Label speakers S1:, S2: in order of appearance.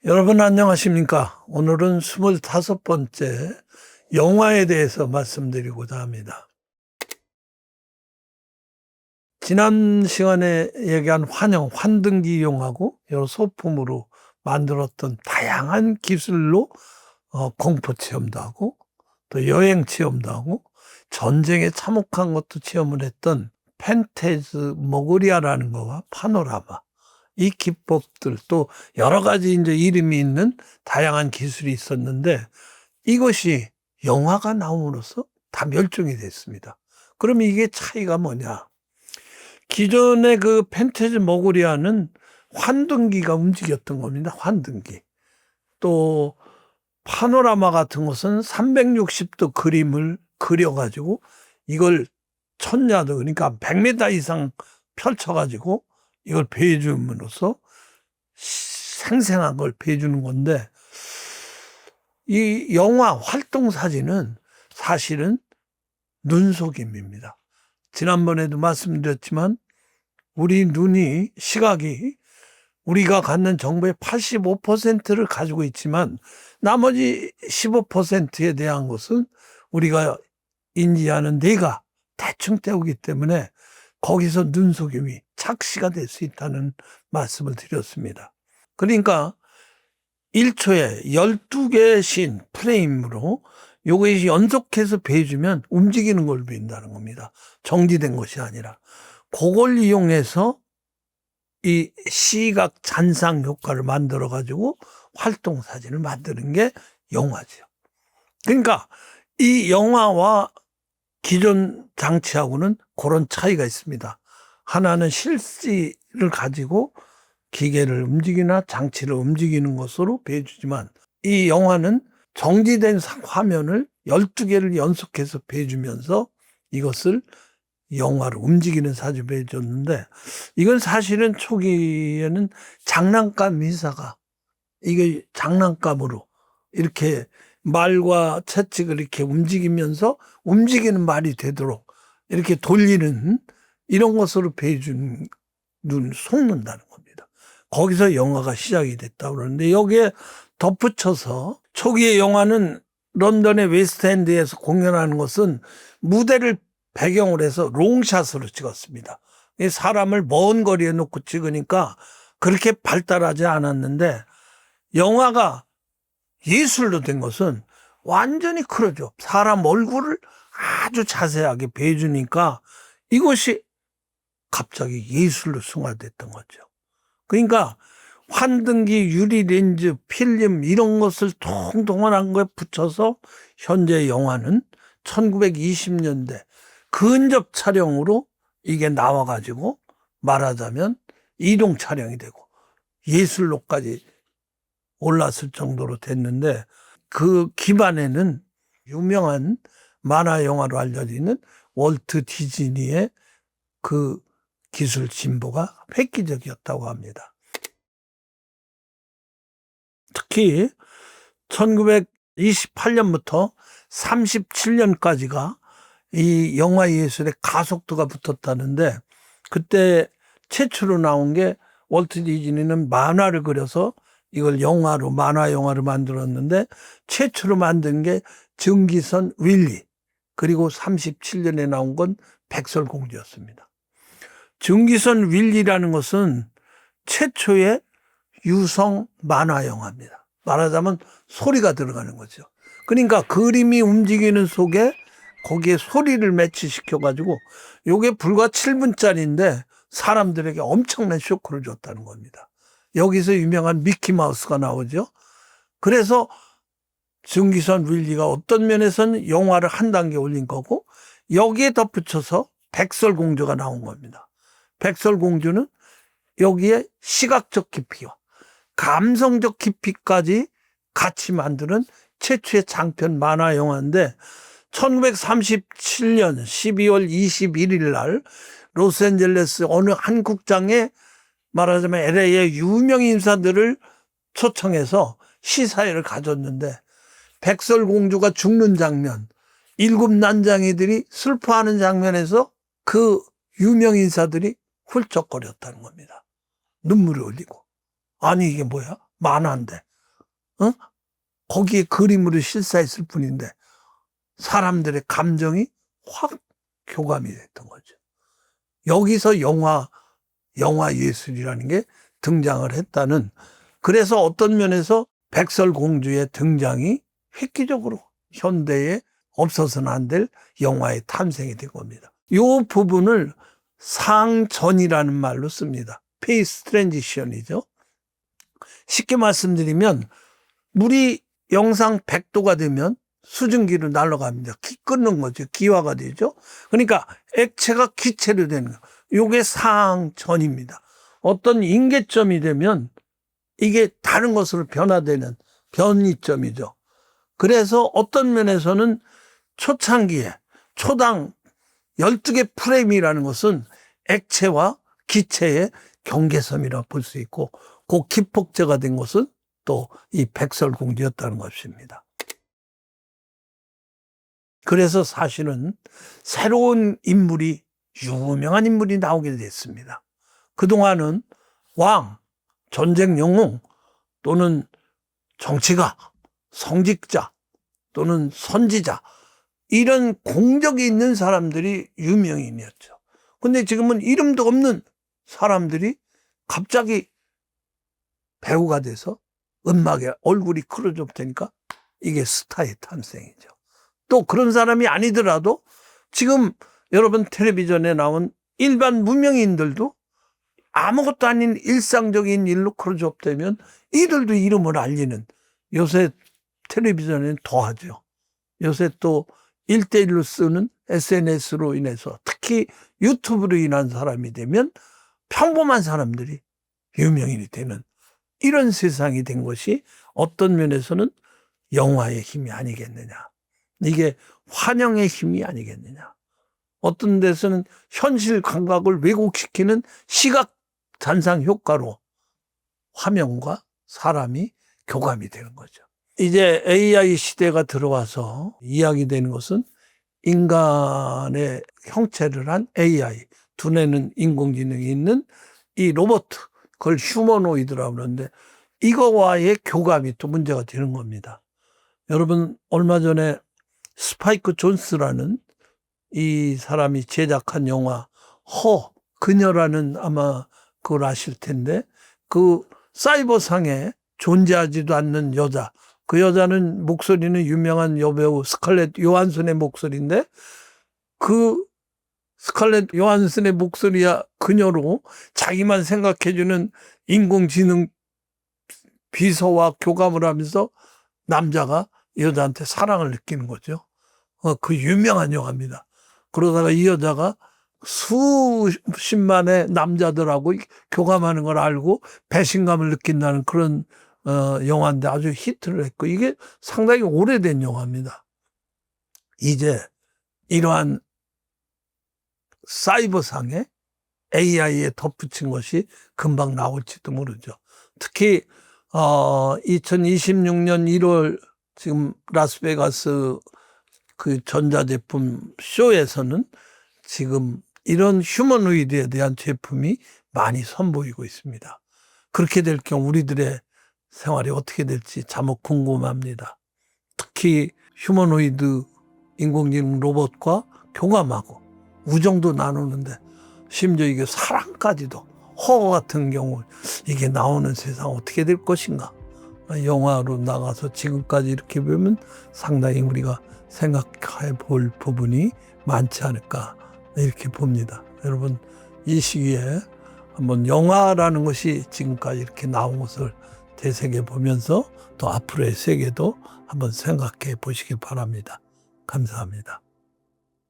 S1: 여러분 안녕하십니까? 오늘은 25번째 영화에 대해서 말씀드리고자 합니다. 지난 시간에 얘기한 환등기 이용하고 여러 소품으로 만들었던 다양한 기술로 공포 체험도 하고 또 여행 체험도 하고 전쟁에 참혹한 것도 체험을 했던 펜테즈모그리아라는 거와 파노라마, 이 기법들 또 여러 가지 이제 이름이 있는 다양한 기술이 있었는데 이것이 영화가 나옴으로써 다 멸종이 됐습니다. 그럼 이게 차이가 뭐냐? 기존의 그 펜테즈모그리아는 환등기가 움직였던 겁니다. 환등기. 또 파노라마 같은 것은 360도 그림을 그려가지고 이걸 1000야드 그러니까 100m 이상 펼쳐가지고 이걸 배해줌으로써 생생한 걸 배해주는 건데, 이 영화 활동 사진은 사실은 눈속임입니다. 지난번에도 말씀드렸지만 우리 눈이 시각이 우리가 갖는 정보의 85%를 가지고 있지만 나머지 15%에 대한 것은 우리가 인지하는 뇌가 대충 때우기 때문에 거기서 눈속임이 착시가 될 수 있다는 말씀을 드렸습니다. 그러니까 1초에 12개의 신 프레임으로 요것이 연속해서 배해주면 움직이는 걸 배인다는 겁니다. 정지된 것이 아니라. 그걸 이용해서 이 시각 잔상 효과를 만들어 가지고 활동 사진을 만드는 게 영화죠. 그러니까 이 영화와 기존 장치하고는 그런 차이가 있습니다. 하나는 실지를 가지고 기계를 움직이나 장치를 움직이는 것으로 배해주지만 이 영화는 정지된 화면을 12개를 연속해서 배해주면서 이것을 영화로 움직이는 사진을 배해줬는데, 이건 사실은 초기에는 장난감 미사가 이게 장난감으로 이렇게 말과 채찍을 이렇게 움직이면서 움직이는 말이 되도록 이렇게 돌리는 이런 것으로 배해준 눈을 속는다는 겁니다. 거기서 영화가 시작이 됐다고 그러는데, 여기에 덧붙여서 초기의 영화는 런던의 웨스트엔드에서 공연하는 것은 무대를 배경으로 해서 롱샷으로 찍었습니다. 사람을 먼 거리에 놓고 찍으니까 그렇게 발달하지 않았는데, 영화가 예술로 된 것은 완전히 크로즈업, 사람 얼굴을 아주 자세하게 배해주니까 이것이 갑자기 예술로 승화됐던 거죠. 그러니까 환등기, 유리 렌즈, 필름 이런 것을 통통한 거에 붙여서 현재 영화는 1920년대 근접 촬영으로 이게 나와가지고 말하자면 이동 촬영이 되고 예술로까지 올랐을 정도로 됐는데, 그 기반에는 유명한 만화 영화로 알려지는 월트 디즈니의 그 기술 진보가 획기적이었다고 합니다. 특히 1928년부터 37년까지가 이 영화 예술의 가속도가 붙었다는데, 그때 최초로 나온 게 월트 디즈니는 만화를 그려서 이걸 영화로, 만화 영화로 만들었는데 최초로 만든 게 증기선 윌리, 그리고 37년에 나온 건 백설공주였습니다. 증기선 윌리라는 것은 최초의 유성 만화 영화입니다. 말하자면 소리가 들어가는 거죠. 그러니까 그림이 움직이는 속에 거기에 소리를 매치시켜 가지고 요게 불과 7분짜리인데 사람들에게 엄청난 쇼크를 줬다는 겁니다. 여기서 유명한 미키마우스가 나오죠. 그래서 증기선 윌리가 어떤 면에서는 영화를 한 단계 올린 거고, 여기에 덧붙여서 백설공주가 나온 겁니다. 백설공주는 여기에 시각적 깊이와 감성적 깊이까지 같이 만드는 최초의 장편 만화 영화인데, 1937년 12월 21일 날 로스앤젤레스 어느 한 국장에 말하자면 LA의 유명 인사들을 초청해서 시사회를 가졌는데, 백설공주가 죽는 장면, 7 난장이들이 슬퍼하는 장면에서 그 유명 인사들이 훌쩍거렸다는 겁니다. 눈물이 흘리고. 아니 이게 뭐야? 만화인데 어? 거기에 그림으로 실사했을 뿐인데 사람들의 감정이 확 교감이 됐던 거죠. 여기서 영화 예술이라는 게 등장을 했다는, 그래서 어떤 면에서 백설공주의 등장이 획기적으로 현대에 없어서는 안 될 영화의 탄생이 된 겁니다. 이 부분을 상전이라는 말로 씁니다. 페이스 트랜지션이죠. 쉽게 말씀드리면 물이 영상 100도가 되면 수증기로 날아갑니다. 끓는 거죠. 기화가 되죠. 그러니까 액체가 기체로 되는 거예요. 이게 상전입니다. 어떤 임계점이 되면 이게 다른 것으로 변화되는 변이점이죠. 그래서 어떤 면에서는 초창기에 초당 12개 프레임이라는 것은 액체와 기체의 경계선이라고 볼 수 있고, 그 기폭제가 된 것은 또 이 백설공주였다는 것입니다. 그래서 사실은 새로운 인물이, 유명한 인물이 나오게 됐습니다. 그동안은 왕, 전쟁 영웅, 또는 정치가, 성직자, 또는 선지자, 이런 공적이 있는 사람들이 유명인이었죠. 근데 지금은 이름도 없는 사람들이 갑자기 배우가 돼서 음악에 얼굴이 크로즈업되니까 이게 스타의 탄생이죠. 또 그런 사람이 아니더라도 지금 여러분 텔레비전에 나온 일반 무명인들도 아무것도 아닌 일상적인 일로 크로즈업되면 이들도 이름을 알리는, 요새 텔레비전에는 더하죠. 요새 또 1대1로 쓰는 SNS로 인해서, 특히 유튜브로 인한 사람이 되면 평범한 사람들이 유명인이 되는 이런 세상이 된 것이 어떤 면에서는 영화의 힘이 아니겠느냐. 이게 환영의 힘이 아니겠느냐. 어떤 데서는 현실 감각을 왜곡시키는 시각 잔상 효과로 화면과 사람이 교감이 되는 거죠. 이제 AI 시대가 들어와서 이야기되는 것은 인간의 형체를 한 AI, 두뇌는 인공지능이 있는 이 로봇, 그걸 휴머노이드라고 그러는데, 이거와의 교감이 또 문제가 되는 겁니다. 여러분 얼마 전에 스파이크 존스라는 이 사람이 제작한 영화 그녀라는, 아마 그걸 아실 텐데, 그 사이버상에 존재하지도 않는 여자, 그 여자는 목소리는 유명한 여배우 스칼렛 요한슨의 목소리인데, 그 스칼렛 요한슨의 목소리야 그녀로 자기만 생각해주는 인공지능 비서와 교감을 하면서 남자가 여자한테 사랑을 느끼는 거죠. 그 유명한 영화입니다. 그러다가 이 여자가 수십만의 남자들하고 교감하는 걸 알고 배신감을 느낀다는 그런 영화인데 아주 히트를 했고, 이게 상당히 오래된 영화입니다. 이제 이러한 사이버상에 AI에 덧붙인 것이 금방 나올지도 모르죠. 특히 2026년 1월 지금 라스베가스 그 전자제품 쇼에서는 지금 이런 휴머노이드에 대한 제품이 많이 선보이고 있습니다. 그렇게 될 경우 우리들의 생활이 어떻게 될지 참혹 궁금합니다. 특히 휴머노이드 인공지능 로봇과 교감하고 우정도 나누는데, 심지어 이게 사랑까지도, 허 같은 경우 이게 나오는 세상 어떻게 될 것인가. 영화로 나가서 지금까지 이렇게 보면 상당히 우리가 생각해 볼 부분이 많지 않을까 이렇게 봅니다. 여러분 이 시기에 한번 영화라는 것이 지금까지 이렇게 나온 것을 되새겨 보면서 또 앞으로의 세계도 한번 생각해 보시길 바랍니다. 감사합니다.